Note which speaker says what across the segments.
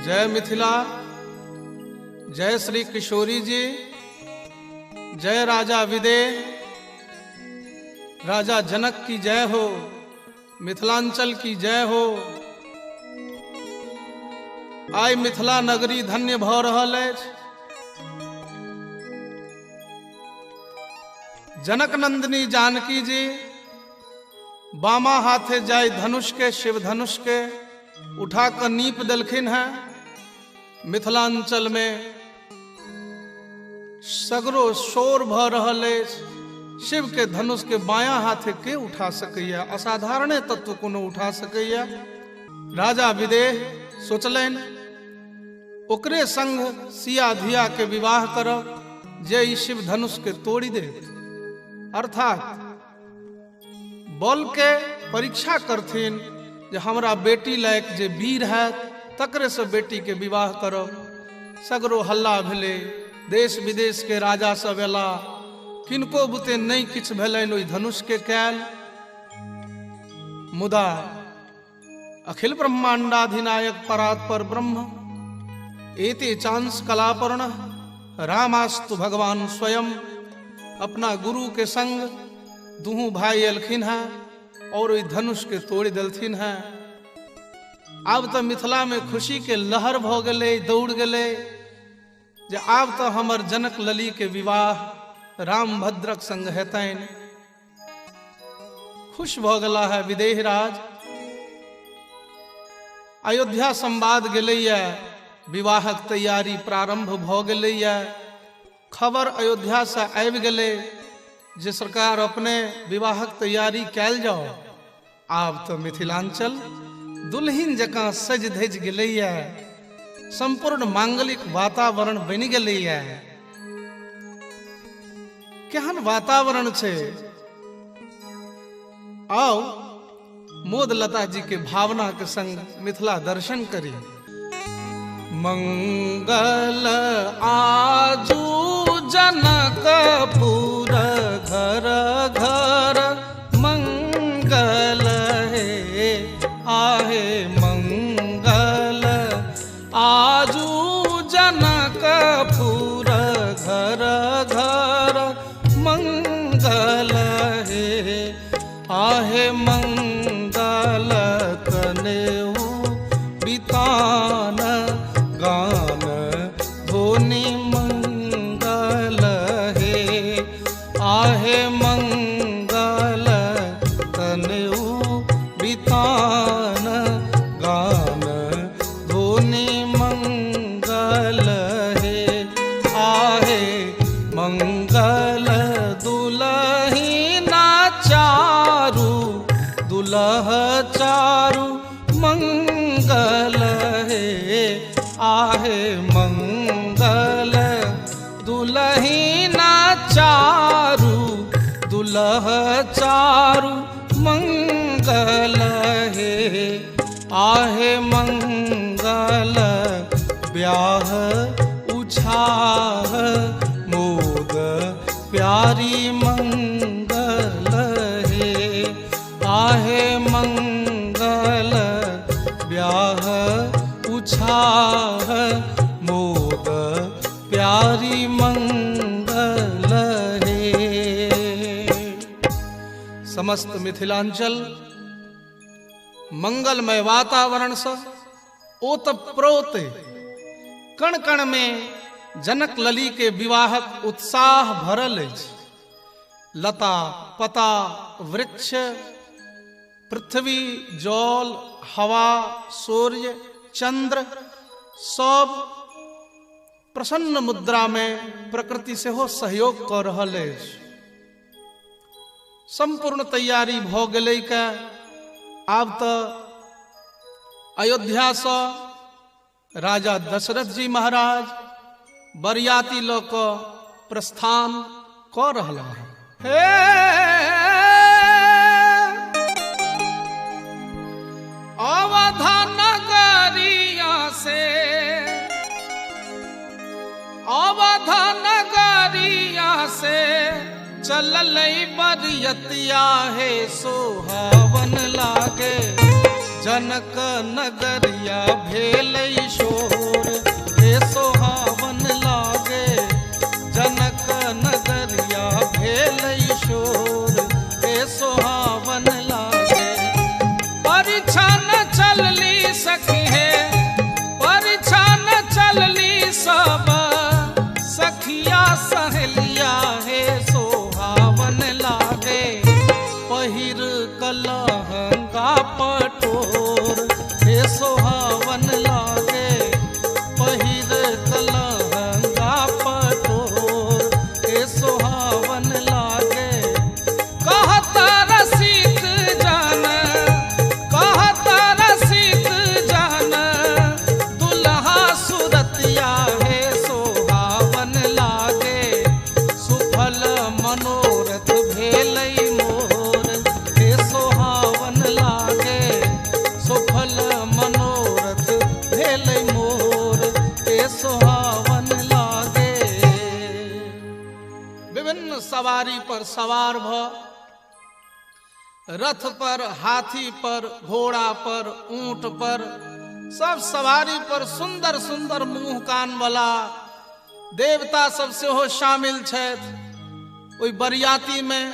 Speaker 1: जय मिथिला, जय श्री किशोरी जी, जय राजा विदेह, राजा जनक की जय हो, मिथिलांचल की जय हो। आइ मिथिला नगरी धन्य भ रहल अछि। जनक नंदिनी जानकी जी बामा हाथे जाय धनुष के, शिव धनुष के उठा कर नीप देलखिन है। मिथिलांचल में सगरो शोर भ रहल अछि। शिव के धनुष के बाया हाथे के उठा सकैया, असाधारण तत्व कोनो उठा सकैया। राजा विदेह सोचलनि ओकरे संग सिया धिया के विवाह करब जे ई शिव धनुष के तोड़ी दे, अर्थात बल के परीक्षा करथिन जे हमरा बेटी लायक जे वीर है तकरे से बेटी के विवाह करब। सगरो हल्ला भेले, देश विदेश के राजा सब एला, किनको बुते नहीं किछ भेलनि ओहि धनुष के कैल। मुदा अखिल ब्रह्मांडाधिनायक परात्पर ब्रह्म एते चांस कलापर्ण रामास्तु भगवान स्वयं अपना गुरु के संग दुहू भाई एलखिन है और ओहि धनुष के तोड़ देलथिन है। आब तो मिथिला में खुशी के लहर भ गेलै, दौड़ गेलै जे आब तो हमर जनक लली के विवाह राम भद्रक संग हेतनि। खुश भ गेला है विदेह राज। अयोध्या संवाद गेलैया, विवाहक तैयारी प्रारंभ भ गेलैया। खबर अयोध्या से आबि गेलै जे सरकार अपने विवाहक तैयारी कैल जाओ। आब तो मिथिलांचल दुल्हिन जकां सज धज गेलैया, संपूर्ण मांगलिक वातावरण बनि गेलैया। केहन वातावरण छे, आओ मोद लता जी के भावना के संग मिथिला दर्शन करी। मंगल आजू जनकपुर घर घर मंगल है, आहे मंगल आजू जनकपुर घर घर मंगल है, आहे मंगल कनेऊ बितान गान धोनी मंगल है, आहे मंगल कनेऊ बितान गान धोनी मंगल है, आहे मंगल दुलहिना चारू दुलह चारू मंगल है, आहे मंगल दुलहिना चारू दुलह चारू मंगल है, आहे मंगल ब्याह उछाह मोद प्यारी मंगल है, आहे मंगल ब्याह उछाह मोद प्यारी मंगल है। समस्त मिथिलांचल मंगलमय वातावरण से ओतप्रोत कण कण में जनक लली के विवाहक उत्साह भरल अछि। लता पता वृक्ष पृथ्वी जल हवा सूर्य चंद्र सब प्रसन्न मुद्रा में प्रकृति से हो सहयोग कर रहल अछि। संपूर्ण तैयारी भ गेलै का। आब तो अयोध्या से राजा दशरथ जी महाराज बरियाती ल क प्रस्थान क रहला है। अवध नगरिया से अवध नगरिया से चललै बरियतिया है, सोहावन लागे जनक नगरिया भेलै शोर, हे सोहावन लागे। जनक नगरिया भेलै शोर, हे सोहावन लागे। परीक्षा न चलली सखी है, परीक्षा न चलली सब सखिया सहेलिया, हे सोहावन लागे। पहिर कलहंगा पटोर, हे सोहावन लागे। पहिर कलहंगा पटोर, हे सोहावन लागे। कहत रसिक जन, कहत रसिक जन, दुल्हा सुरतिया, हे सोहावन लागे। सुफल मनोरथ भेलै मोर, हे सोहावन लागे। सुफल मनोरथ भेलै मोर, हे सोहावन लागे। विभिन्न सवारी पर सवार भ, रथ पर, हाथी पर, घोड़ा पर, ऊंट पर, सब सवारी पर सुंदर सुंदर मुंह कान वाला देवता सब सेहो शामिल छथि। ओई बरियाती में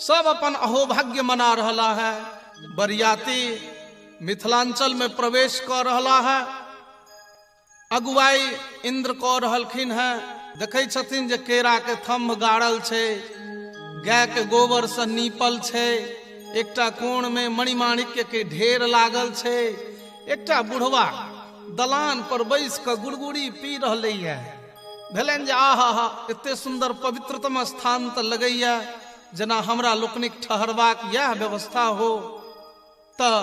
Speaker 1: सब अपन अहोभाग्य मना रहा है। बरियाती मिथिलांचल में प्रवेश कर रहा है। अगुवाई इंद्र कऽ रहलखिन है। देखै छथिन जे केरा के थम्भ गाड़ल छै, गाय के गोबर से नीपल छै, एकटा कोण में मणिमाणिक्य के ढेर लागल छै। एकटा बुढ़वा दलान पर बैस कऽ गुड़गुड़ी पी रहलैया। भेलनि जे आहा एते सुंदर पवित्रतम स्थान तऽ लगैया जेना हमरा लोकनिक ठहरबाक यह व्यवस्था हो। तऽ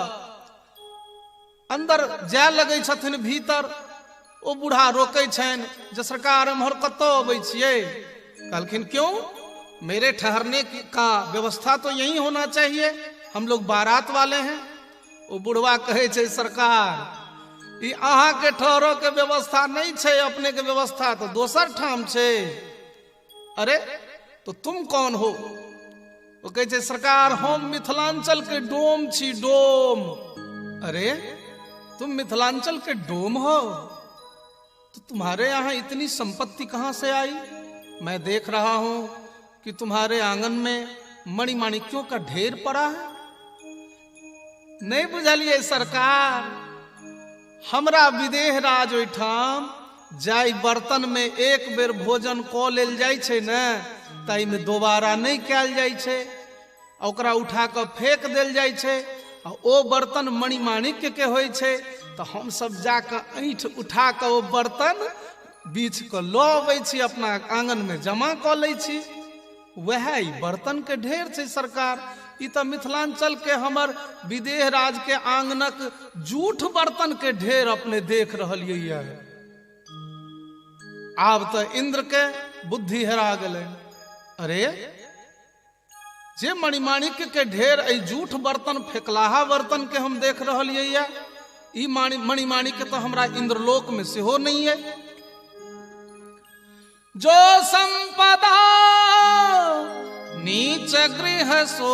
Speaker 1: अंदर जाय लगै छथिन भीतर। ओ बूढ़ा रोकै छनि जे सरकार एम्हर कतऽ अबै छियै? कहलखिन क्यों, मेरे ठहरने का व्यवस्था तो यही होना चाहिए, हम लोग बारात वाले हैं। ओ बुढ़वा कहे छै सरकार ई अहाँ के ठहरो के व्यवस्था नहीं छै, अपने के व्यवस्था तो दोसर ठाम छै। अरे तो तुम कौन हो? वो कहे छै सरकार हम मिथिलांचल के डोम छी, डोम। अरे तुम मिथिलांचल के डोम हो तो तुम्हारे यहाँ इतनी संपत्ति कहाँ से आई? मैं देख रहा हूं कि तुम्हारे आंगन में मणिमाणिक्यों का ढेर पड़ा है। नहीं बुझलिए सरकार, हमरा विदेह राज ओहिठाम जाय बर्तन में एक बेर भोजन कऽ लेल जाइ छै ने, ताई में दोबारा नहीं कयल जाइ छै, ओकरा उठा कऽ फेंक देल जाइ छै। आ ओ बर्तन मणिमाणिक्य के होइ छै तो हम सब जाकर ऐंठ उठा कऽ ओ बर्तन बीछ कऽ लऽ अबै छी, अपना आंगन में जमा कऽ लै छी। वह ई बर्तन के ढेर छै सरकार। ई तो मिथिलांचल के हमर विदेह राज के आंगनक जूठ बर्तन के ढेर अपने देख रहलियै। आब तो इंद्र के बुद्धि हेरा गेलै। अरे जे मणिमाणिक्य के ढेर ऐ जूठ बर्तन, फेकलाहा बर्तन के हम देख रहलियै, ई मणिमाणिक्य तो हमरा इंद्रलोक में सेहो नहीं है। जो संपदा नीच गृह सो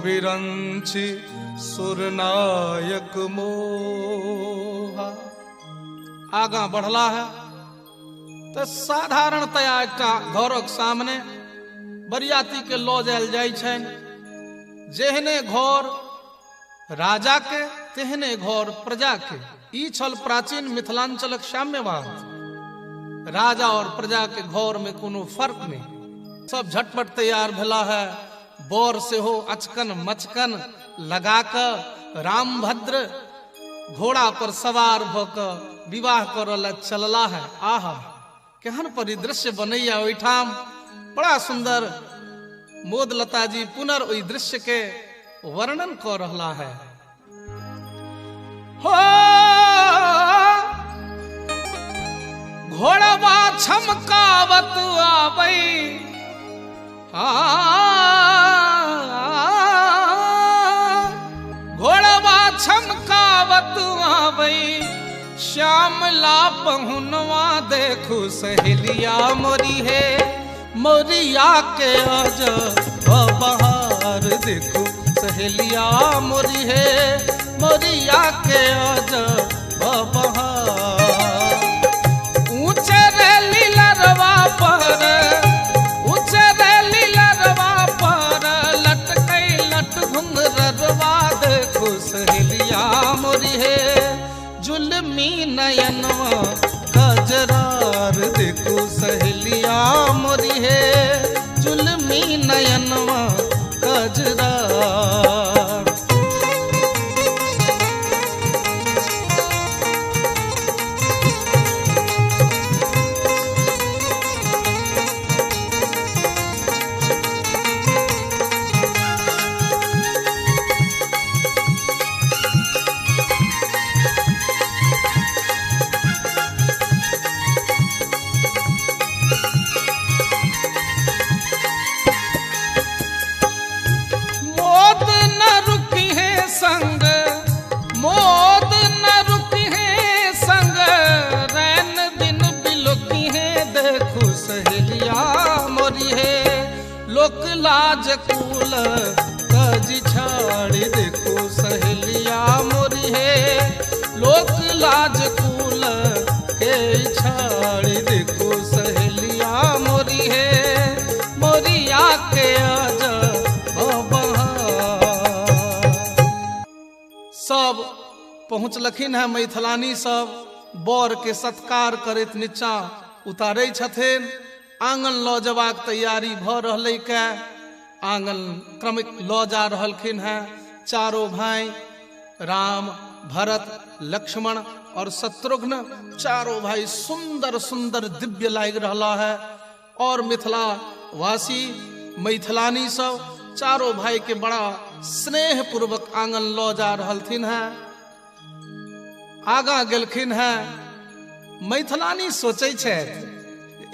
Speaker 1: विरंचि सुरनायक मोहा। आगा बढ़ला है तो साधारणतया एकटा घरक सामने बरियाती के लऽ जायल जाइ छनि। जेहने घर राजा के तेहने घर प्रजा के। ई छल प्राचीन मिथिलांचलक साम्यवाद। राजा और प्रजा के घर में कोनो फर्क नहीं। सब झटपट तैयार भेला है। बर सेहो अचकन मचकन लगा कर रामभद्र घोड़ा पर सवार भ कऽ विवाह करल चलला है। आहा केहन परिदृश्य बनैया ओहिठाम। बड़ा सुंदर मोदलता जी पुनर ओहि दृश्य के वर्णन कर रहा है। हो घोड़वा छमकावत आबै, घोड़वा छमकावत आबै, श्यामला पहुनवा देखू सहेलिया मोरी है, मोरिया के अज बहार गजरार देखो सहेलिया मोरी है, मोरिया के आज बहार। ऊंचे रेली लरवा पर, ऊंचे रेली लरवा पर लटकई लट घुंघरवा देखो सहेलिया मोरी है, जुल्मी नयनवा गजरार देखो सहेलिया मोरी है, जुल्मी नयनवा गजरार। संग मोद न रुकी है संग, रैन दिन बिलोकी है देखो सहेलिया मोरी है, लोक लाज कूल कज छाड़ी देखो सहेलिया मोरी है, लोक लाज कूल के छाड़ी देखो सहेलिया मोरी है, मोरिया के आजा सब पहुँचलखिन है। मैथिलानी सब बर के सत्कार करैत नीचा उतारे छथिन। आंगन लऽ जबाक तैयारी भ रहलै के आंगन क्रमिक लऽ जा रहलखिन है। चारों भाई राम, भरत, लक्ष्मण और शत्रुघ्न, चारों भाई सुंदर सुंदर दिव्य लाग रहा है। और मिथिला वासी मैथिलानी सब चारों भाई के बड़ा स्नेह पूर्वक आंगन लऽ जा रहलथिन है। आगा गेलखिन है। मैथिलानी सोचै छै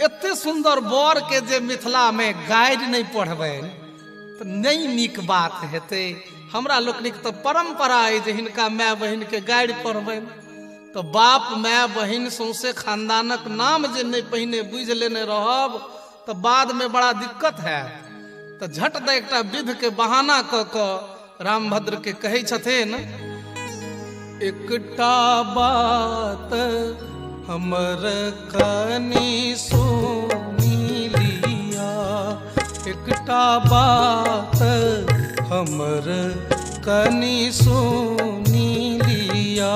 Speaker 1: एते सुंदर बर के जे मिथिला में गाइड नहीं पढ़बै तो नहीं नीक बात हेतै। हमरा लोकनिक तो परंपरा है जे हिनका माय बहिन के गाइड पढ़बै, तो बाप माय बहिन सौंसे खानदानक नाम जे नहीं पहिने बुझ लेने रहब तो बाद में बड़ा दिक्कत है। तो झट दे एकटा विध के बहाना क रामभद्र के कहे छथिन, एकटा बात हमर कनी सुनी लिया, एकटा बात हमर कनी सुनी लिया,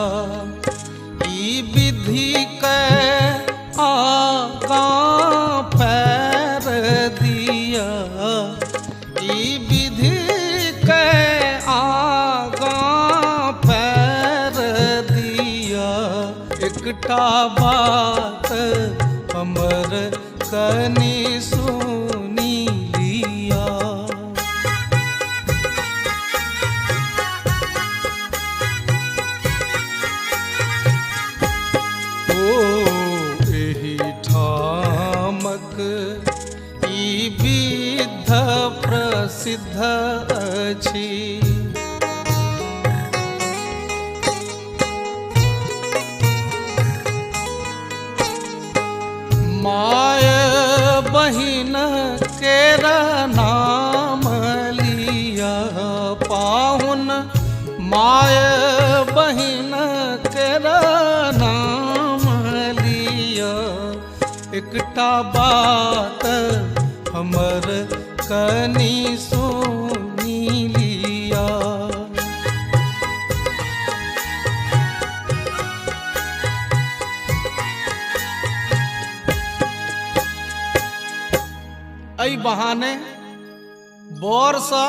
Speaker 1: ई विधि के आगा पैर दिया, ई विधि के आगा पैर दिया, एकटा बात हमर कनी सुनी लिया। ओ एही ठामक ई विध प्रसिद्ध अछि, माय बहिन केर नाम लिया पाहुन, माय बहिन केर नाम लिया, एकटा बात हमर कनी सुनी लिया। एहि बहाने बर सँ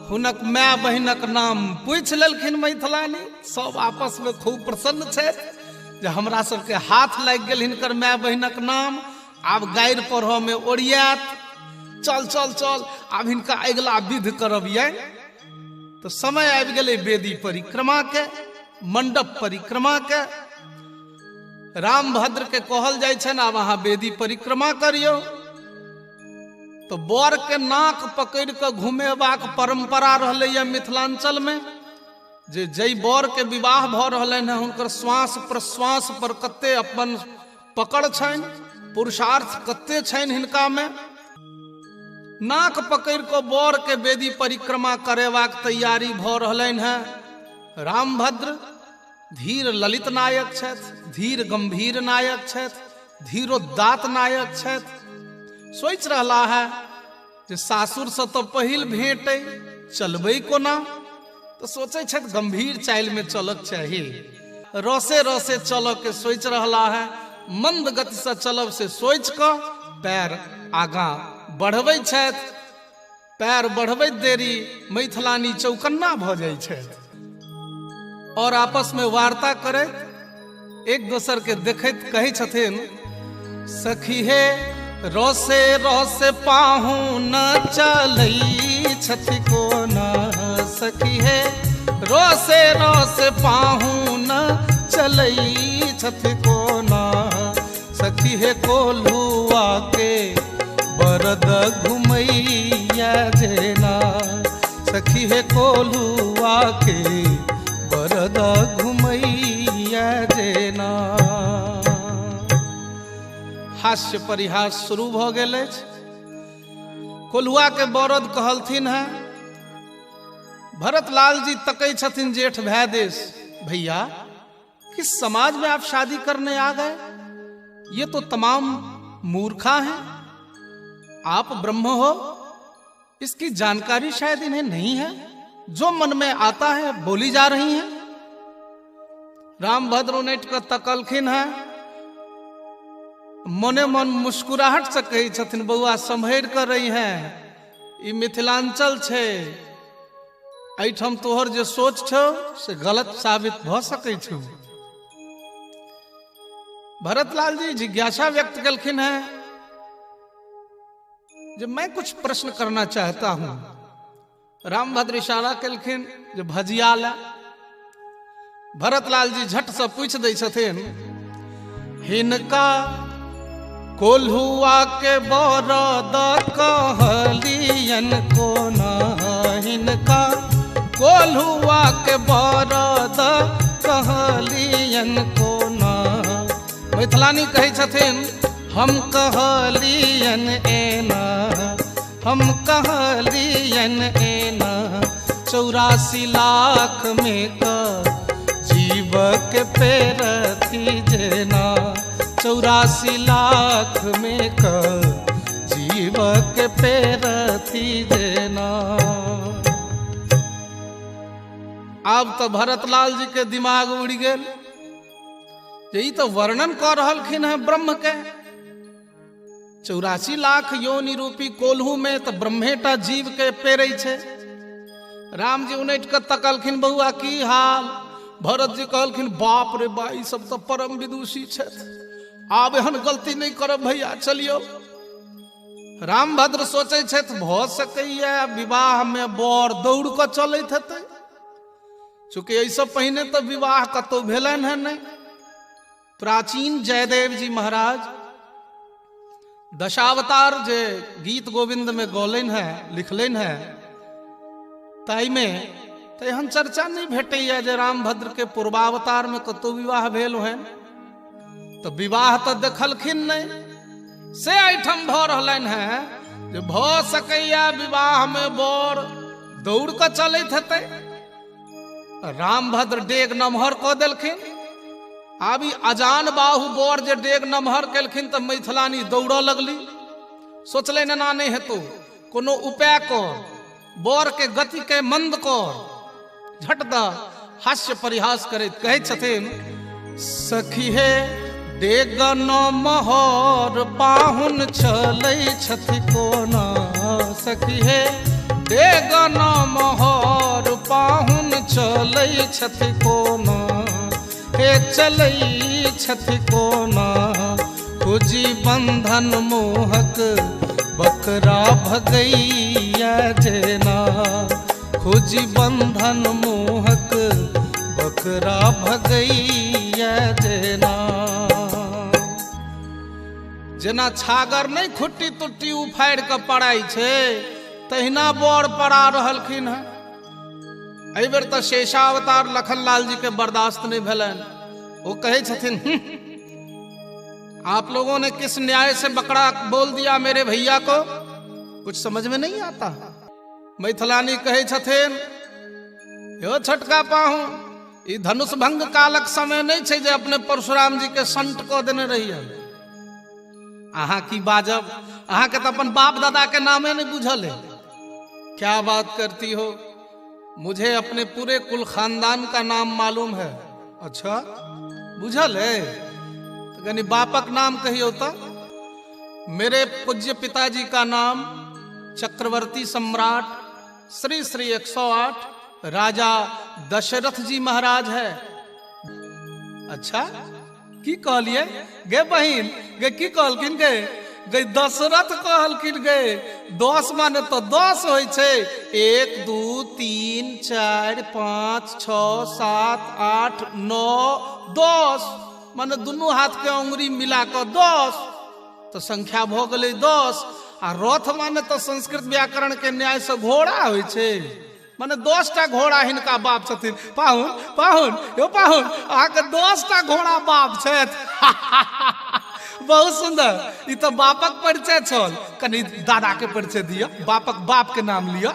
Speaker 1: हुनक माय बहिनक नाम पूछ लेलखिन मैथिलानी। सब आपस में खूब प्रसन्न छथि जे हमरा सबके हाथ लागि गेल हिनकर माय बहिनक नाम। आब गारि पढ़ऽ में ओरियात, चल चल चल आब हिनका अगिला विध करबियनि। तो समय आबि गेलै वेदी परिक्रमा के, मंडप परिक्रमा के। रामभद्र के कहल जाइ छनि आब अहाँ वेदी परिक्रमा करियौ। तो बर के नाक पकड़ के घुमेबाक परंपरा रहलैया मिथिलांचल में, जे जय बर के विवाह भ रहलनि हैं हुनकर श्वास प्रश्वास पर कते अपन पकड़ छनि, पुरुषार्थ कते छनि हिनका में। नाक पकड़ को बर के बेदी परिक्रमा करेवाक तैयारी भ रहलनि हैं। रामभद्र धीर ललित नायक छथि, धीर गंभीर नायक छथि, धीरोदात्त नायक छथि। सोचि रहला है जे सासुर से तो पहिल भेंट चलबै कोना, तो सोचे छथि गंभीर चाल में चलक चाहिए। रसे रसे चल के सोचि रहला है, मंद गति से चलब से सोच क पैर आगा बढ़बै छथि। पैर बढ़बैत देरी मैथिलानी चौकन्ना भ जाइ छथि और आपस में वार्ता करैत एक दोसर के देखैत कहै छथिन, सखी हे रसे रसे पाहु न चलै छथि कोना। सखी हे रसे रसे पाहु न चलै छथि कोना। सखी हे कोल्हुआ के बरद घुमैया जेना। सखी हे कोल्हुआ के बरद घुमैया जेना। हास्य परिहास शुरू भ गेल अछि। कोल्हुआ के बरद कहलथिन है। भरत लाल जी तकै छथिन जेठ भै देश, भैया किस समाज में आप शादी करने आ गए? ये तो तमाम मूर्खा हैं। आप ब्रह्म हो, इसकी जानकारी शायद इन्हें नहीं है। जो मन में आता है बोली जा रही हैं। रामभद्र उनट कर तकलखिन है। मने मन मुस्कुराहट से कही छथिन, बउआ संभर कर रही हैं। ई मिथिलांचल छे, एठम तोहर जे सोच छो से गलत साबित भ सकै छौ। भरतलाल जी जिज्ञासा व्यक्त कलखिन है, जब मैं कुछ प्रश्न करना चाहता हूं। रामभद्र इशारा कलखिन जो भजिया ला। भरतलाल जी झट से पूछ दै छथिन, हिनका कोल्हुआ के बरद कहलियन कोना। हिनका कोल्हुआ के बरद कहलियन कोना। मैथिलानी कहे छथिन, हम कहलियन एना, हम कहलियन एना। 84 लाख में का जीव के पेरथी जेना। 84 लाख में का जीव के पेरथी जेना। अब तो भरतलाल जी के दिमाग उड़ गेल। यही तो वर्णन कर रहलखिन है ब्रह्म के। 84 लाख योनि रूपी कोल्हू में तो ब्रह्मेटा जीव के पेरै छे। राम जी उनट के तकलखिन, बउआ की हाल? भरत जी कहलखिन, बाप रे बा, ई सब तो परम विदुषी छथि। आब एहन गलती नहीं करब भैया, चलियो। रामभद्र सोचे छथि भ सकैया विवाह में बर दौड़ क चलैत हेतै, चूंकि ऐसा पहले तो विवाह कतौ भेलन है नहीं। प्राचीन जयदेव जी महाराज दशावतार जे गीत गोविंद में गौलन है, लिखलन है, ताई में तो एहन चर्चा नहीं भेटैया जे रामभद्र के पूर्वावतार में कतौ विवाह भेल है। तो विवाह तो देखलखिन नहीं, से आइटम भ रहलन है जे भ सकैया विवाह में बर दौड़ क चलैत हेतै। रामभद्र डेग नमहर क देलखिन। आबी अजान बाहु बर जे डेग नमहर केलखिन तो मैथिलानी दौड़ लगली। सोचले ना नहीं हेतु, कोनो उपाय कर, बर के गति के मंद कर। झट द हास्य परिहास करैत कहै छथिन, सखी हे डेग नमहर पाहुन चलै छथि कोना। सखी हे डेग नमहर पाहुन चलै छथि कोना। हे चलै छथि कोना, खोजी बंधन मोहक बकरा भगैया जेना। खोजी बंधन मोहक बकरा भगैया जेना। जेना छागर नहीं खुट्टी तुट्टी उफाड़ के पड़ाई छे, तहिना बर पड़ा रहलखिन है। एहि बेर तो शेषावतार लखनलाल जी के बर्दाश्त नहीं भेलन। वो कहे छथिन, आप लोगों ने किस न्याय से बकरा बोल दिया मेरे भैया को? कुछ समझ में नहीं आता। मैथिलानी कहे छथिन, यो छटका पाहु, ई धनुष भंग कालक समय नहीं छे जे अपने परशुराम जी के संट क देने रहिए। अहाँ की बाजब, अहाँ के तो अपन बाप दादा के नामे नहीं बुझल है। क्या बात करती हो, मुझे अपने पूरे कुल खानदान का नाम मालूम है। अच्छा बुझल है, तो यानी बापक नाम कहियो तो। मेरे पूज्य पिताजी का नाम चक्रवर्ती सम्राट श्री श्री 108 राजा दशरथ जी महाराज है। अच्छा की कहलिए गे बहिन, गे की कहलखिन गे? गे दशरथ कहलखिन गे। 10 माने तो 10 होय छे। 1 2 3 4 5 6 7 8 9 10 माने दुनू हाथ के अंगुरी मिला कर 10 तो संख्या भ गेलै 10। आ रथ माने तो संस्कृत व्याकरण के न्याय से घोड़ा होय छे, माने 10 टा घोड़ा हिनका बाप छथिन। पाहुन पाहुन यो पाहुन, आके 10 टा घोड़ा बाप छथि। बहुत सुंदर, ई तो बापक परिचय छल। कनी दादा के परिचय दिया, बापक बाप के नाम लिया।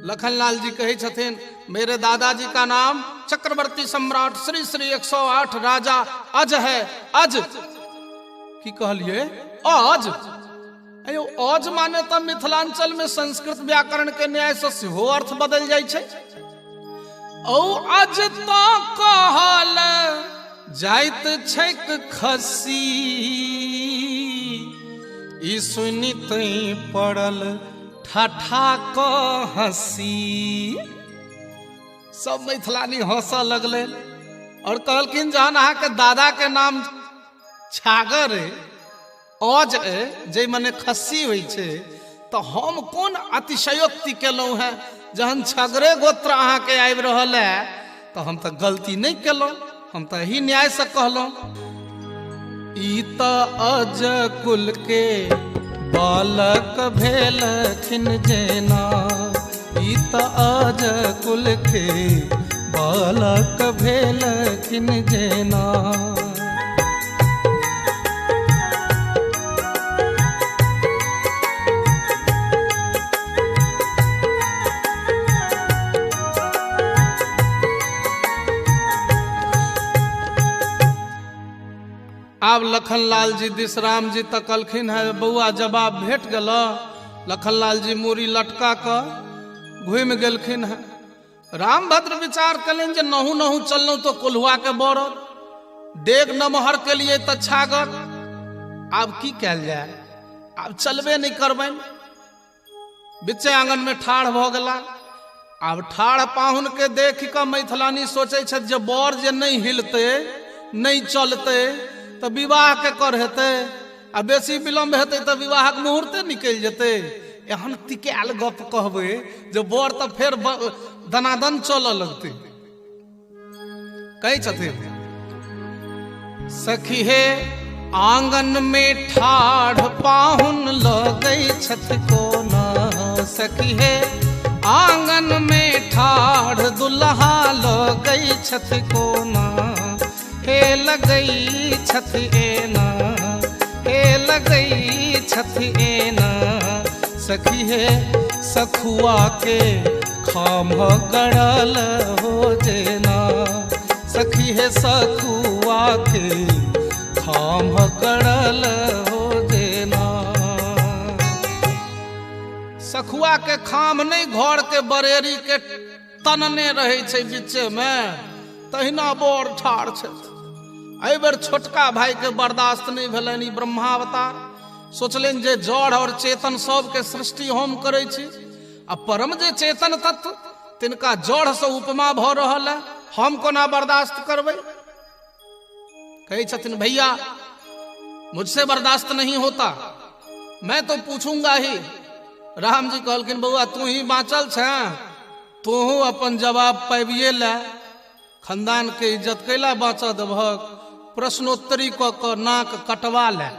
Speaker 1: लखनलाल जी कहे छथिन, मेरे दादाजी का नाम चक्रवर्ती सम्राट श्री श्री 108 राजा अज है। अज की कहलिए? अज। अयो अज माने तो मिथिलांचल में संस्कृत व्याकरण के न्याय से सेहो अर्थ बदल जाय छे। ओ अज तो कहल जाइत छैक खसी, ई सुनित पड़ल ठाठा क हंसी। सब मैथिलानी हंसऽ लगले और कहलखिन, जहन अहाँ के दादा के नाम छागर अज जे मने खस्सी होइ छे, तो हम कोन अतिशयोक्ति केलहुं है? जहन छगरे गोत्र अहाँ के आबि रहल है तो हम तो गलती नहीं केलहुं, हम तो यही न्याय से कहलहुं। ई त अज कुल के बालक भेलखिन जेना, ई त अज कुल के बालक भेलखिन जेना। आब लखनलाल जी दिसराम जी तकलखिन है, बउआ जवाब भेट गेल। लखनलाल जी मूरी लटका कर घूमि गेलखिन है। रामभद्र विचार कलन जे नहु नहु चललहुं तो कोल्हुआ के बरद, डेग नमहर के लिए तो छागर। आब की कैल जाए? आब चलबे नहीं करबैन। बिचे आंगन में ठाढ़ भ गेला। आब ठाढ़ पाहुन के देख के मैथिलानी सोचे छथि जे बर जे नहीं हिलते नहीं चलते तो विवाह के कर हेते, आ बेसी विलम्ब हेते तो विवाहक मुहूर्ते निकल जेते। एहन तिकायल गप कहबे जे बर तो फेर दनादन चलऽ लगते। कहे छथिन, सखी हे आंगन में ठाढ़ पाहुन लगै छथि कोना। सखी हे आंगन में ठाढ़ दुल्हा लगै छथि कोना। हे लगई छथि एना, हे लगई छथि एना। सखी हे सखुआ के खाम गड़ल हो जेना। सखी हे सखुआ के खाम गड़ल हो जेना। सखुआ के खाम नहीं, घर के बरेरी के तनने रहे छे बीचे में, तहिना बर ठाढ़ छथि। एहि बेर छोटका भाई के बर्दाश्त नहीं भेलनि। ब्रह्मावतार सोचलनि जे जड़ और चेतन सब के सृष्टि हम करे छी, आ परम जे चेतन तत्व तिनका जड़ से उपमा भ रहल है, हम कोना बर्दाश्त करबै? कहे छथिन, भैया मुझसे बर्दाश्त नहीं होता, मैं तो पूछूंगा ही। राम जी कहलखिन, बउआ तू ही बाँचल छ, तू अपन जवाब पाबिए ला। खानदान के इज्जत कैला बाँच देभक, प्रश्नोत्तरी क नाक कटवा ले।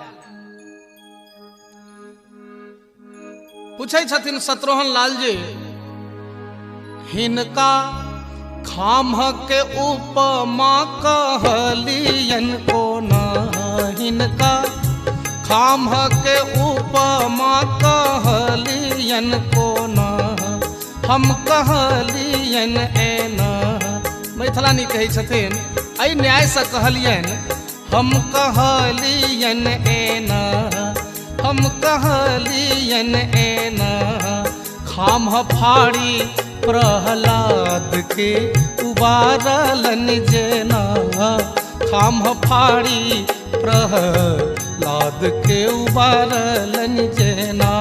Speaker 1: पूछे छथिन शत्रुघ्न लाल जी, हिनका खाम के उपमा कहलियन कोना। हिनका खाम के उपमा कहलियन को न हम कहलियन एना। मैथिलानी कहै छथिन एहि न्याय से कहलियन हम कहलियन एना हम कहलियन एना। खाम फाड़ी प्रहलाद के उबारलन जेना खाम फाड़ी प्रहलाद के उबारलन जेना।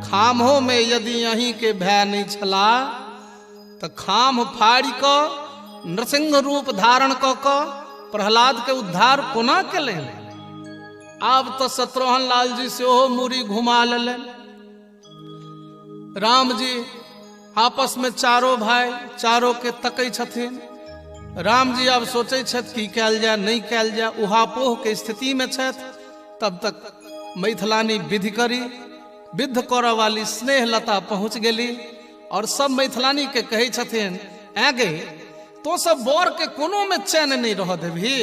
Speaker 1: खामों में यदि अहीं के भय नहीं छला तो खाम फाड़ी क नृसिंह रूप धारण क प्रहलाद के उद्धार कोना केले। आब तो शत्रुघ्न लाल जी से मूरी घुमा लेलन। राम जी आपस में चारों भाई चारों के तकै छथिन। राम जी अब सोचे छथि की कैल जाए नहीं कैल जाए, उहापोह के स्थिति में छथि। तब तक मैथिलानी विधि करी, विध करऽ वाली स्नेहलता पहुँच गेली और सब मैथिलानी के कहै छथिन आगे तो सब बर के कोनो में चैन नहीं रह देभी।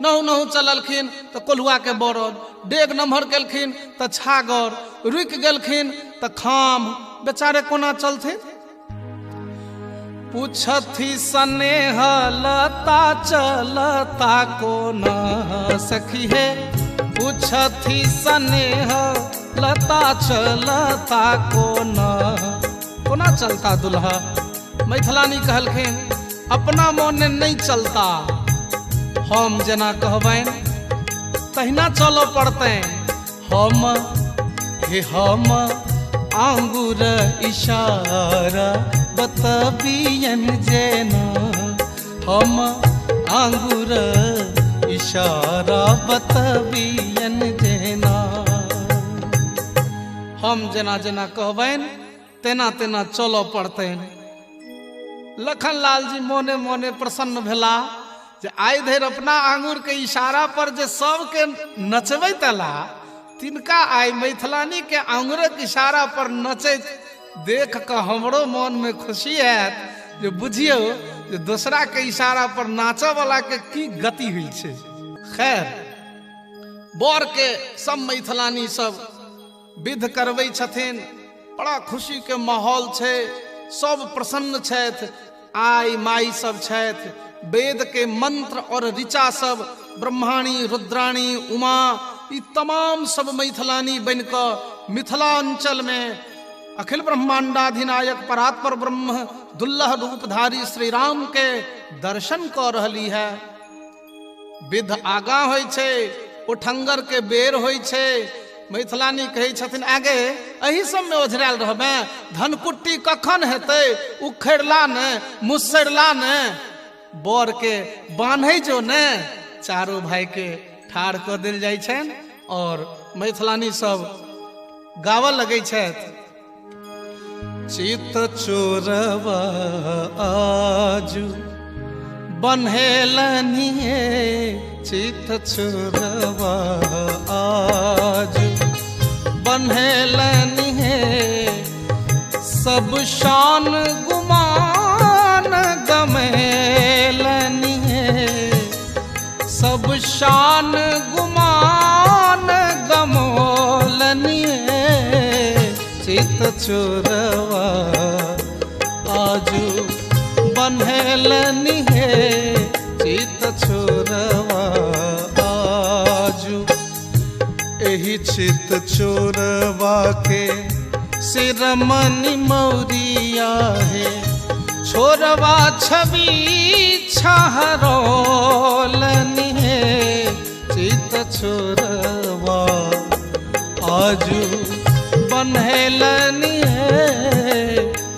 Speaker 1: नहु नहु चललखिन तो कोल्हुआ के बरद, डेग नम्हर गेलखिन तो छागर, रुकि गेलखिन तो खाम, बेचारे कोना चलथिन। पूछथि स्नेह लता चलता कोना सखी है, पूछथि स्नेह लता चलता कोना कोना चलता दुल्हा। मैथिलानी कहलखिन अपना मोने नहीं चलता, हम जना कहबैन तहिना चलो पड़ते। हम आंगुर इशारा बतबियन जेना हम आंगुर इशारा बतबियन जेना। हम जना जना कहबैन तेना तेना चलो पड़ते। लखन लाल जी मोने मोने प्रसन्न भेला जे आइ धरि अपना आंगुर के इशारा पर जे सबके नचबै तला, तिनका आइ मैथिलानी के आंगुरक इशारा पर नचैत देख कऽ हमरो मन में खुशी हैत जे बुझियौ जे दूसरा के इशारा पर नाचऽ वाला के की गति हुई छै। खैर बर के सब मैथिलानी सब विध करबै छथिन, बड़ा खुशी के माहौल छै, सब प्रसन्न छथि। आई माई सब छथि, वेद के मंत्र और ऋचा सब ब्रह्माणी रुद्राणी उमा ई तमाम सब मैथिलानी बन कऽ मिथिलांचल में अखिल ब्रह्मांडाधिनायक परात्पर ब्रह्म दुल्लह रूपधारी श्री राम के दर्शन कऽ रहली है। विध आगा होइ छै, उठंगर के बेर होइ छै। मैथिलानी कहै छथिन आगे एही सब में ओझरायल रहबै, धनकुट्टी कखन हेतै, उखड़ला ने मुसरला ने, बर के बान्है जो ने। चारों भाई के ठाढ़ कऽ देल जाइ छनि और मैथिलानी सब गावऽ लगै छथि। चित चोरवा आजू बन्हेलनी चित चोरवा आजू बन्हेलनी सब शान गुमान गमेलनी सब शान गुमान गमोलनी चित चोरवा आजू बन्हेलनी चित चोरवा आजू। एही चित चोरवा के सिरमनी मौरिया है, छोरवा छवि छहरोलनी चित चोरवा आजू बन्हेलनी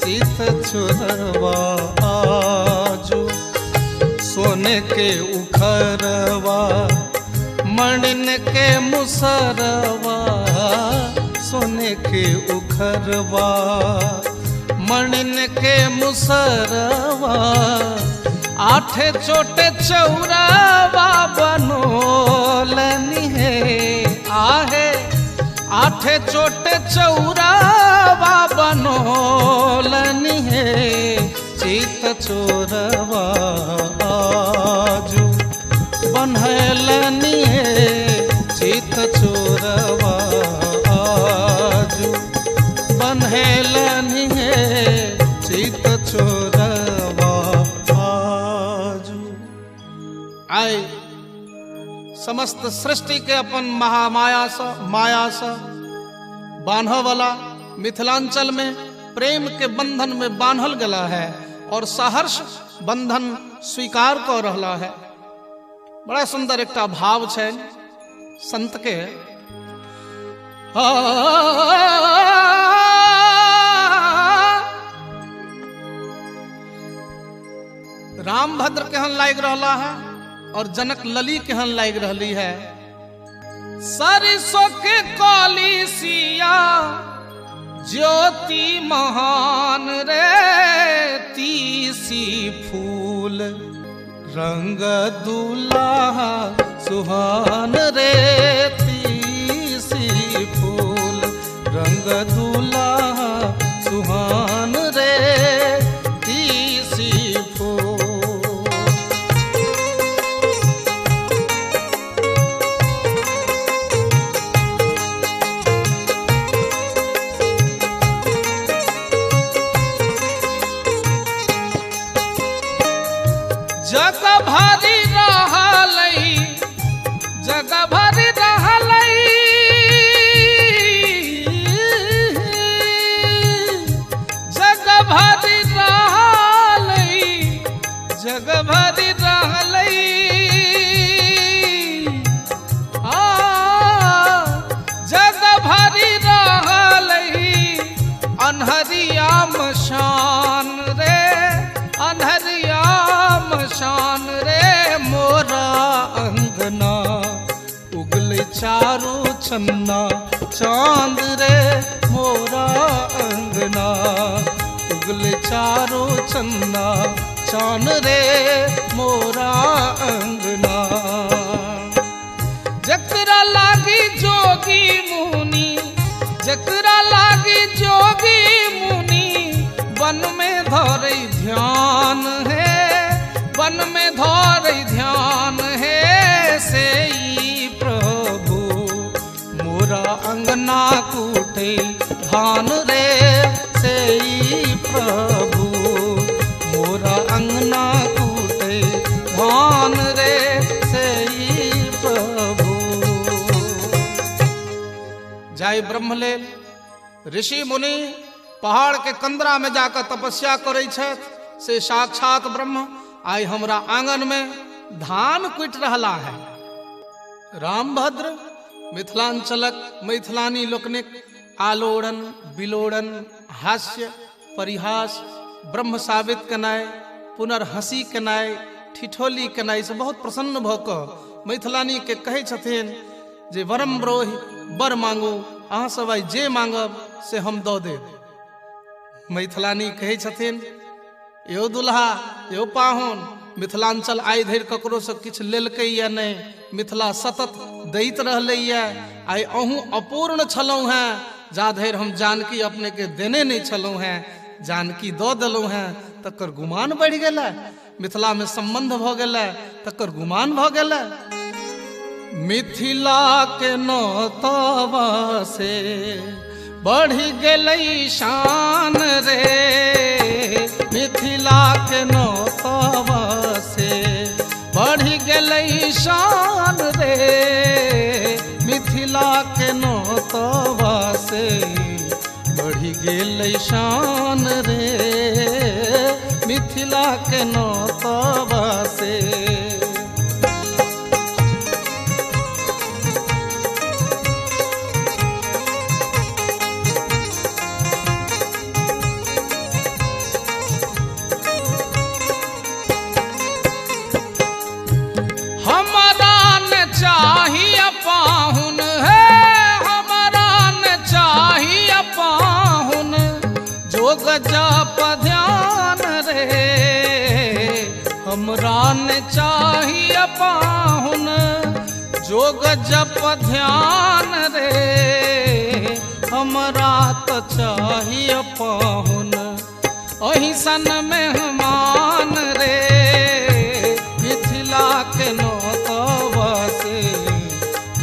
Speaker 1: चित चोरवा आजू। सोने के उखरवा मणिन के मुसरवा, सोने के उखरवा मणिन के मुसरवा, आठे चोटे चौरावा बनोलनी आहे, आठे चोटे चौरावा बनोलनी चित चोरवा आजू बन्हेलनी चोरवा आजू। आए समस्त सृष्टि के अपन महामाया से बांधव वाला मिथिलांचल में प्रेम के बंधन में बांधल गला है और सहर्ष बंधन स्वीकार कर रहा है। बड़ा सुंदर एक भाव है संत के। रामभद्र केहन लाग रहा है और जनक लली केहन लाग रही है। सरसों के कली सिया ज्योति महान रे तीसी फूल रंग दुल्हा सुहान रे तीसी फूल रंग दुल्हा सुहान रे तीसी फूल। जग भरी रहलई जग भरी रहलई जग भरी रहलई जग भरी रहलई जग भरी रहलई अनहरिया मशान रे अनहरिया शान रे मोरा अंगना उगले चारों छन्ना चांद रे मोरा अंगना उगले चारों छन्ना चांद रे मोरा अंगना। जकरा लागी जोगी मुनि जकरा लागी जोगी मुनि वन में धरे ध्यान है वन में धर ध्यान है से प्रभु मोरा अंगना कूटे धान रे से प्रभु मोरा अंगना कूटे धान रे से प्रभु। जाय ब्रह्मलेल ऋषि मुनि पहाड़ के कंदरा में जाकर तपस्या करे से साक्षात ब्रह्म आई हमरा आंगन में धान कुट रहा है। रामभद्र मिथिलांचलक मैथिलानी लोकनिक आलोड़न बिलोड़न हास्य परिहास ब्रह्म साबित केनाय पुनर्हसी केनाय ठिठोली केनाय से बहुत प्रसन्न भक मैथिलानी के कहे छथिन जे वरम ब्रोहि बर मांगू अहाँ सब आई जे मांगब से हम दऽ देब। मैथिलानी कहे छथिन यो दुल्हा यो पाहुन मिथिलांचल आइ धरि ककरो से किछु लेलकै या नहीं मिथिला सतत दैत रहलै या आइ अहूँ अपूर्ण छलहुँ हैं जा धरि हम जानकी अपने के देने नहीं छलहुँ हैं जानकी दऽ देलहुँ हैं तकर गुमान बढ़ि गेलै मिथिला में संबंध भऽ गेलै तकर गुमान भऽ गेलै। मिथिला के नौतवा से बढ़ि गेलै शान रे मिथिला के नौतवा से बढ़ि गेलै शान रे मिथिला के नौतवा से बढ़ि गेलै शान रे मिथिला के नौतवा से। चाहिए पाहुन है हमारा न चाहिए पाहुन जोग जप ध्यान रे हमरा न चाहिए पाहुन जोग जप ध्यान रे हमरा तो चाहिए पाहुन अही सन मेहमान रे मिथिला के नौतवा से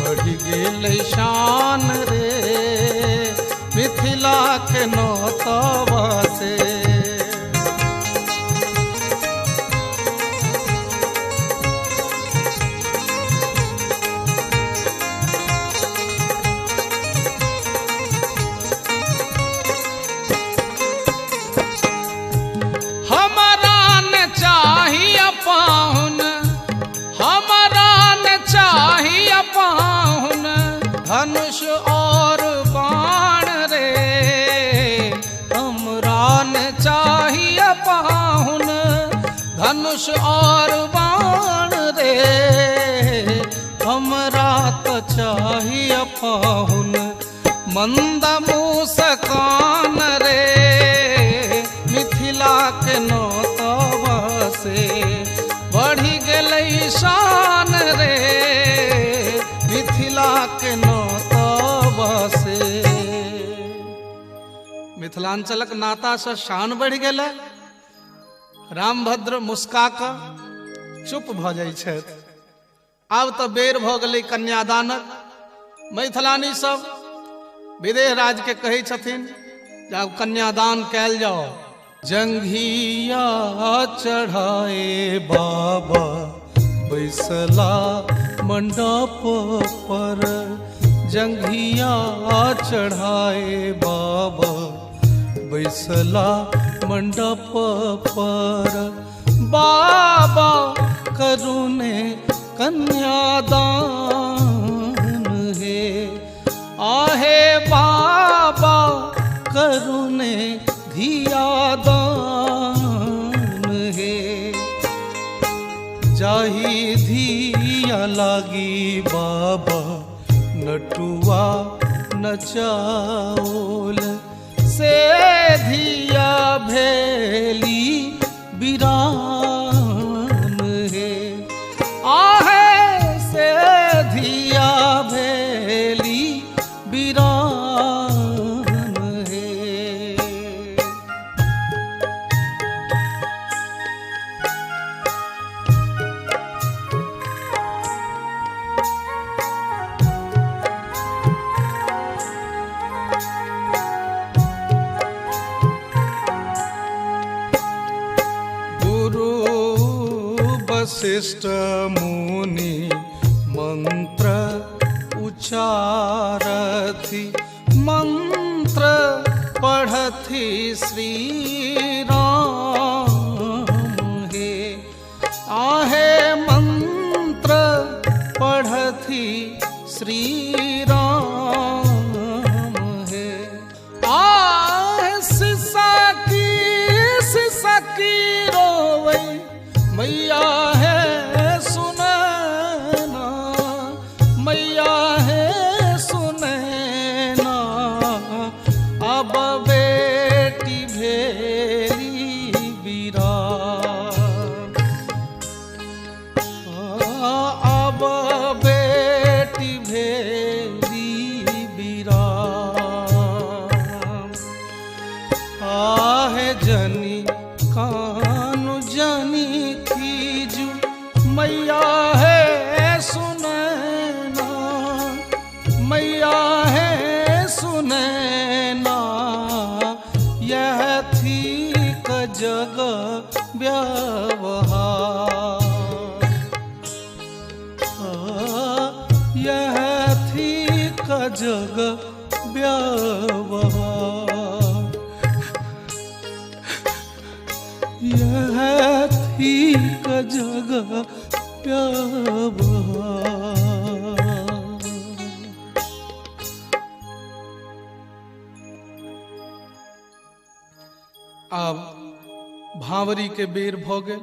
Speaker 1: बढ़ि गेलै शान रे मिथिला के नौतवा से। धनुष और बाण रे, हमरा तो चाहिए पाहुन मंद मुस्कान रे, मिथिला के नौतवा से बढ़ी गेलै शान रे, मिथिला के नौतवा से। मिथिलांचलक नाता से शान बढ़ि गेलै। रामभद्र मुस्का कऽ चुप भऽ जाइ छथि। आब तऽ बेर भऽ गेलै कन्यादानक। मैथिलानी सब विदेह राज के कहै छथिन जे आब कन्यादान कयल जाओ। जंघिया चढ़ाए बाबा बैसला मंडप पर, जंघिया चढ़ाए बाबा बैसला मंडप पर, बाबा करुणे कन्यादान है, आहे बाबा करुणे धियादान है। जाहि धिया लागी बाबा नटुआ नचाओल, से धिया भेली बिरान है, आहे से धिया भेली बिरान है। वशिष्ठ मुनि मंत्र उचारथि, मंत्र पढ़थि श्री राम हे, आहे मंत्र पढ़थि श्री राम हे। आहे सिसा की रोवै मैया है सुनैना, मैया है सुनैना, अब बेटी भेली बिरान, अब बेटी भेली बिरान। आहे जनी कानु जनी खीजू, मैया है सुनैना, मैया है सुनैना, यह थी क जग व्यवहार, यह थी क जग व्यवहार, यह थी क जग व्यवहार। आब भावरी के बेर भ गेल।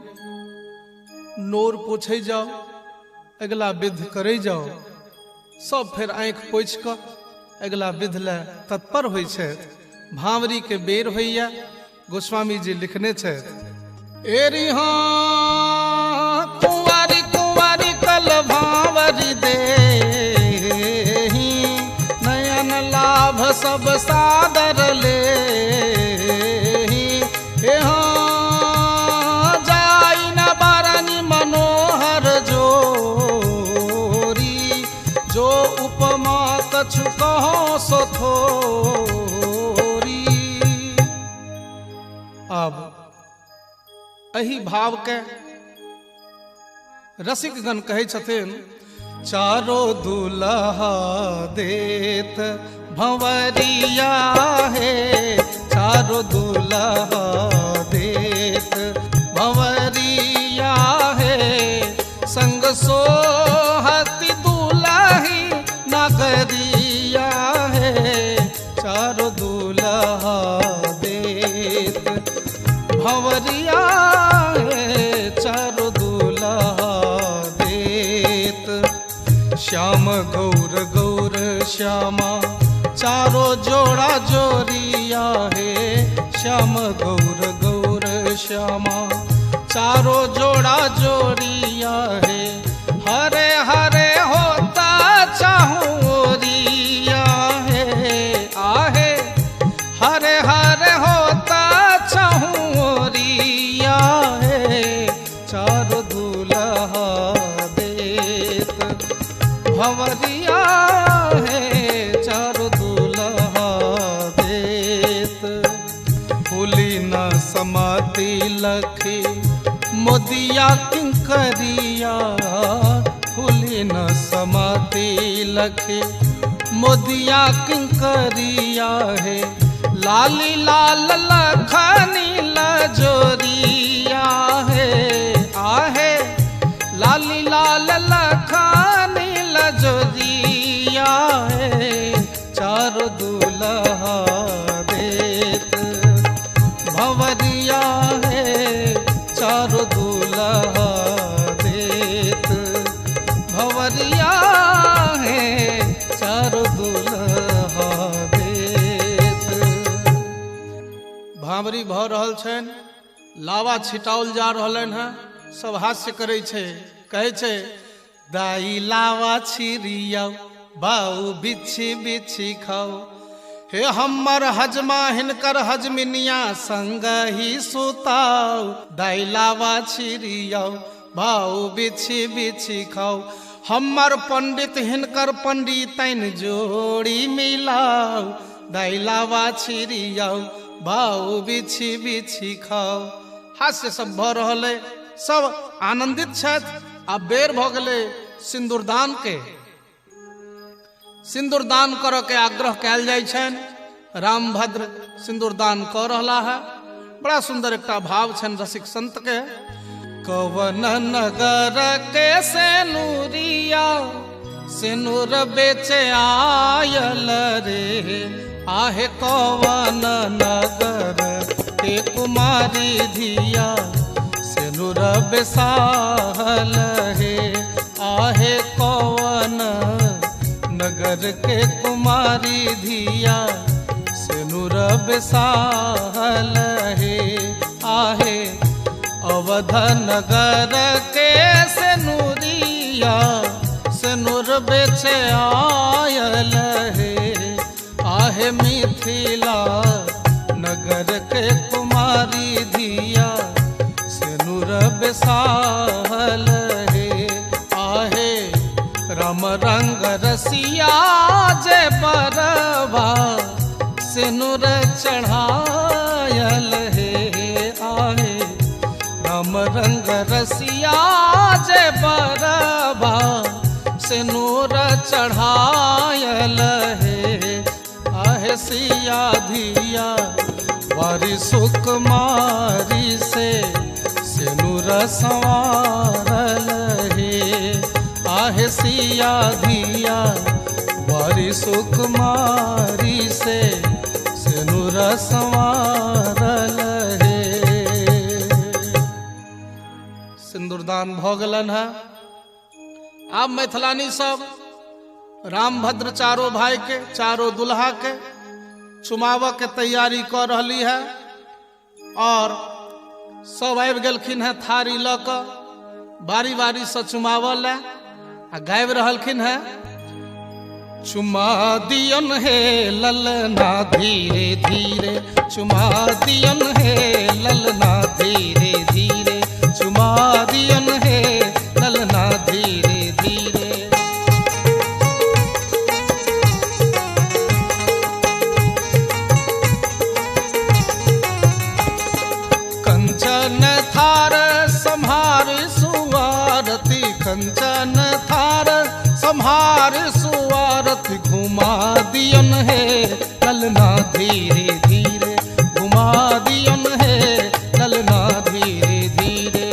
Speaker 1: नोर पोछे जाओ, अगला विध करे जाओ। सब फेर आँख पोछि कऽ अगला विध ले तत्पर होइ छथि। भावरी के बेर होइया। गोस्वामी जी लिखने छथि, एरी हाँ कुंवारी कुंवारी कल भावरी देहि, नयन लाभ सब सादर लेहि। ए हाँ जाई न बरनी मनोहर जोरी, जो उपमा कछु कहो सो थोरी। अब एही भाव के रसिकगण कहै छथिन, चारो दुल्हा देत भंवरिया है, चारो दुल्हा देत भंवरिया है, संग सोहती दुल्ही नगरिया है, चारो दुल्हा देत भंवरिया है, चारो श्यामा चारों जोड़ा जोरिया है श्याम गौर गौर श्यामा चारों जोड़ा जोरिया है हरे हरे होता चाहूरिया है आहे हरे हरे होता चाहूरिया है चारों दूल्हा देत भंवरिया है चारों दूल्हा देत फूली न समाती लखी मोदिया किंकरिया फूली न समाती लखी मोदिया किंकरिया है लाली लाल लखनी लजोरिया है आहे लाली लाल लखनी लजोरिया है चारों दूल्हा देत भंवरिया है चारों दूल्हा देत भंवरिया है चारों दूल्हा देत। भांवरी भ रहल छन लावा छिटाओल जा रहलन है सब हास्य करे छे कहे छे दाई लावा छिरिया बाऊ बिछी बिछी खाओ हे हमर हजमा हिनकर हजमिनिया संग ही सुताओ दाई लावा छिरियाओ बाऊ बिछी बिछी खाओ हमर पंडित हिनकर पंडितन जोड़ी मिलाओ दाई लावा छिरियाओ बाऊ बिछी बिछी खाओ। हास्य सब भ रहले सब आनंदित छथि आ बेर भ गेलै सिंदूरदान के सिंदूरदान करऽ के आग्रह कयल जाइ छनि रामभद्र सिंदूरदान कऽ रहला है बड़ा सुंदर एकटा भाव छनि रसिक संत के कवन नगर के सेनुरिया सेनुर बेचे आयल रे आहे कवन नगर के कुमारी धिया सेनुर बेसाहल हे आहे कवन नगर के कुमारी धिया सेनुर बेसाहल हे आहे अवध नगर के सेनुरिया सेनुर बेचे आयल हे आहे मिथिला नगर के कुमारी धिया सेनुर बेसाहल हे आहे राम रंग रसिया जे बरवा सेनुर चढ़ायल हे आहे राम रंग रसिया जे बरवा सेनुर चढ़ायल हे आहे सिया धिया वारी सुकुमारी से सेनुर संवारल हे आहे सिया धिया वारी सुकुमारी से सेनुर संवारल हे। सिंदूरदान भ गेलन है आब मैथिलानी सब रामभद्र चारों भाई के चारों दुल्हा के चुमाव के तैयारी कर रही है और सब आबि गेलखिन है थारी ल क बारी बारी से चुमावल आ गाबि रहलखिन है चुमा दियन हे ललना धीरे धीरे चुमा दियन हे ललना धीरे धीरे चुमा दियन हे ललना धीरे धीरे कंचन थार संहार सुवारती कंचन थार संहार सुवारती घुमा दियन है ललना धीरे धीरे घुमा दियन है ललना धीरे धीरे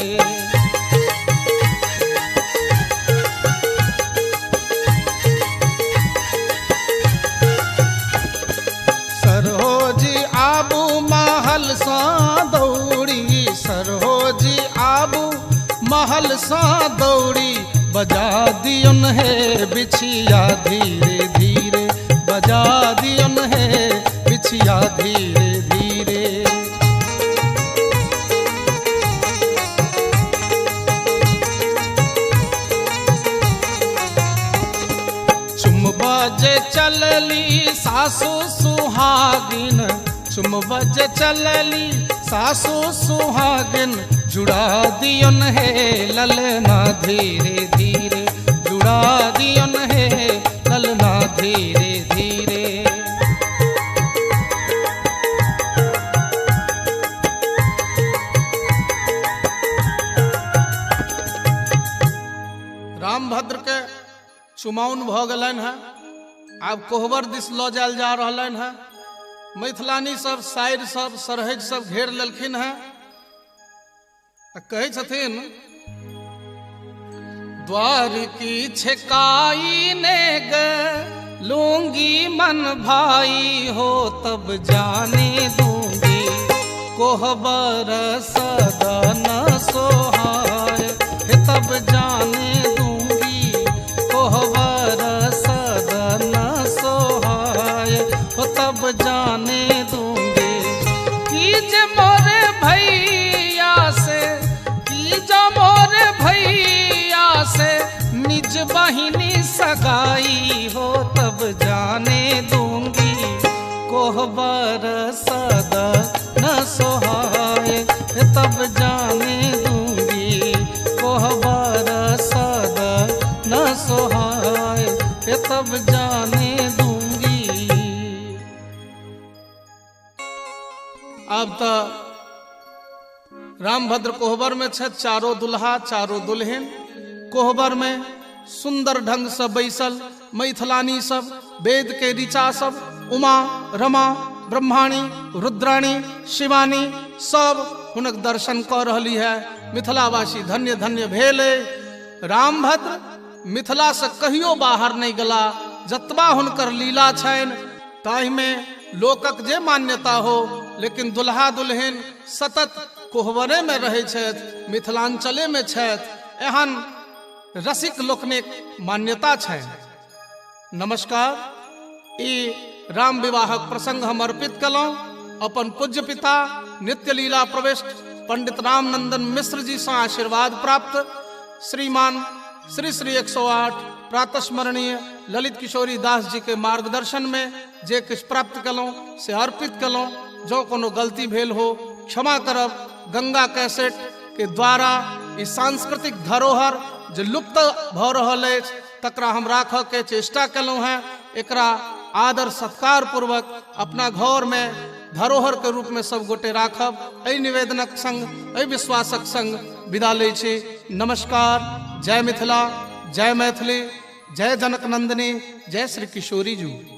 Speaker 1: सरहोजी आबू महल सा दौड़ी सरहोजी आबू महल सा दौड़ी बजा दियन है बिछिया धीरे धीरे धीरे धीरे। चुम बजे चलली सासु सुहागिन, चुम बजे चलली सासु सुहागिन, जुड़ा दियन है ललना धीरे धीरे, जुड़ा दियन है ललना धीरे धीरे। रामभद्र के चुमाउन भ गलन है, आब कोहबर दिस ल जायल जा रहलन है। मैथिलानी सब शायर सब सरहज सब घेर लेलखिन है। कहे छथिन द्वार की छकाई ने ग लूंगी मन भाई हो, तब जाने दूंगी कोहबर सदन सोहाय, तब जाने दूंगी कोहबर सदन सोहाय, तब जाने दूंगे कीज मोरे भैया से, कीज मोरे भैया से निज बहिनी सगाई हो, तब जाने दूंगी कोहबर सदन सोहाय, तब जाने दूंगी कोहबर सदन सोहाय, तब जाने दूंगी। अब तो रामभद्र कोहबर में छे, चारों दुल्हा चारों दुल्हन कोहबर में सुंदर ढंग से बैसल। मैथिलानी सब वेद के ऋचा सब, उमा रमा ब्रह्माणी रुद्राणी शिवानी सब हुनक दर्शन कर रही है। मिथिलावासी धन्य धन्य भेले। रामभद्र मिथिला से कहियो बाहर नहीं गला, जतबा हुनकर लीला छन ताहि में लोकक जे मान्यता हो, लेकिन दुल्हा दुल्हन सतत कोहबरे में रहे छथि, मिथिलांचले में छथि, एहन रसिक लोकनिक मान्यता छै। नमस्कार। ई राम विवाहक प्रसंग हम अर्पित कलहुँ अपन पूज्य पिता नित्य लीला प्रविष्ट पंडित रामनंदन मिश्र जी से आशीर्वाद प्राप्त, श्रीमान श्री श्री 108 प्रातस्मरणीय ललित किशोरी दास जी के मार्गदर्शन में जे किछ प्राप्त कलहुँ से अर्पित कलहुँ। जो कोनो गलती भेल हो क्षमा करब। गंगा कैसेट के द्वारा ई सांस्कृतिक धरोहर जे लुप्त भ रहल अछि तकरा हम राखऽ के चेष्टा कलहुँ हैं। एकरा आदर सत्कार पूर्वक अपना घर में धरोहर के रूप में सब गोटे राखब। एहि निवेदनक संग एहि विश्वासक संग विदा लै छी। नमस्कार। जय मिथिला, जय मैथिली, जय जनक नंदिनी, जय श्री किशोरी जी।